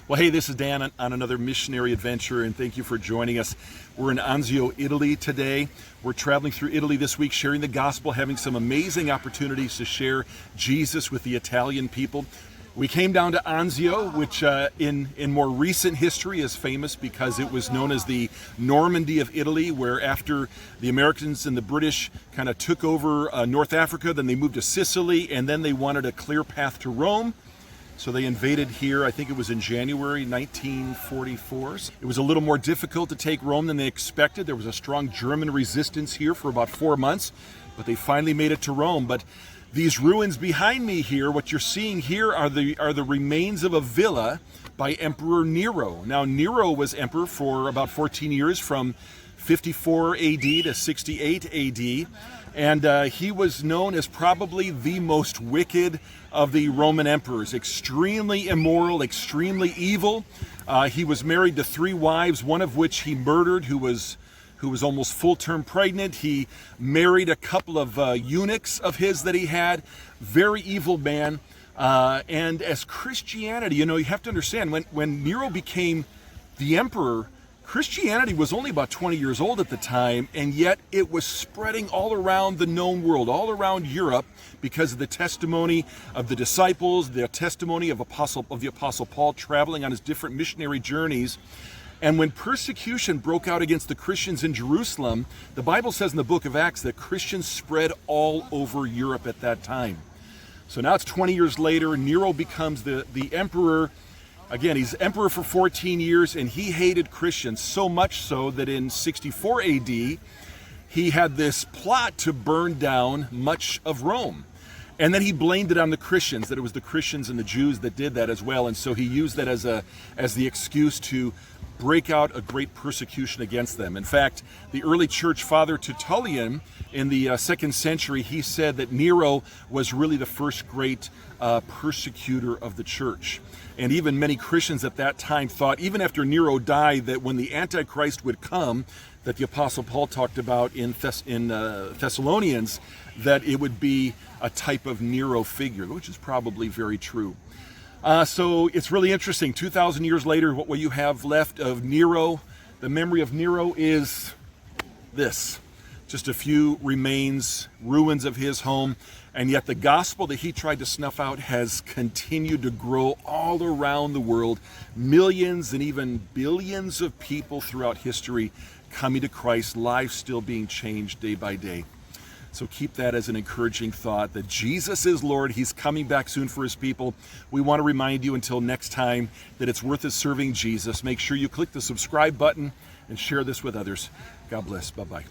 Well, hey, this is Dan on another missionary adventure, and thank you for joining us. We're in Anzio, Italy today. We're traveling through Italy this week, sharing the gospel, having some amazing opportunities to share Jesus with the Italian people. We came down to Anzio, which in more recent history is famous because it was known as the Normandy of Italy, where after the Americans and the British kind of took over North Africa, then they moved to Sicily, and then they wanted a clear path to Rome. So they invaded here, I think it was in January 1944. It was a little more difficult to take Rome than they expected. There was a strong German resistance here for about 4 months, but they finally made it to Rome. But these ruins behind me here, what you're seeing here are the remains of a villa by Emperor Nero. Now, Nero was emperor for about 14 years, from 54 AD to 68 AD, and he was known as probably the most wicked of the Roman emperors. Extremely immoral, extremely evil. He was married to 3 wives, one of which he murdered, who was almost full-term pregnant. He married a couple of eunuchs of his that he had. Very evil man. And as Christianity, you have to understand, when Nero became the emperor, Christianity was only about 20 years old at the time, and yet it was spreading all around the known world, all around Europe, because of the testimony of the disciples, the testimony of the Apostle Paul traveling on his different missionary journeys. And when persecution broke out against the Christians in Jerusalem, the Bible says in the book of Acts that Christians spread all over Europe at that time. So now it's 20 years later, Nero becomes the emperor. Again, he's emperor for 14 years, and he hated Christians so much so that in 64 AD, he had this plot to burn down much of Rome. And then he blamed it on the Christians, that it was the Christians and the Jews that did that as well. And so he used that as the excuse to break out a great persecution against them. In fact, the early church father Tertullian in the 2nd century, he said that Nero was really the first great persecutor of the church. And even many Christians at that time thought, even after Nero died, that when the Antichrist would come, that the Apostle Paul talked about in Thessalonians, that it would be a type of Nero figure, which is probably very true. So it's really interesting. 2,000 years later, what you have left of Nero, the memory of Nero, is this. Just a few remains, ruins of his home, and yet the gospel that he tried to snuff out has continued to grow all around the world. Millions and even billions of people throughout history coming to Christ, lives still being changed day by day. So keep that as an encouraging thought, that Jesus is Lord. He's coming back soon for his people. We want to remind you until next time that it's worth it serving Jesus. Make sure you click the subscribe button and share this with others. God bless. Bye-bye.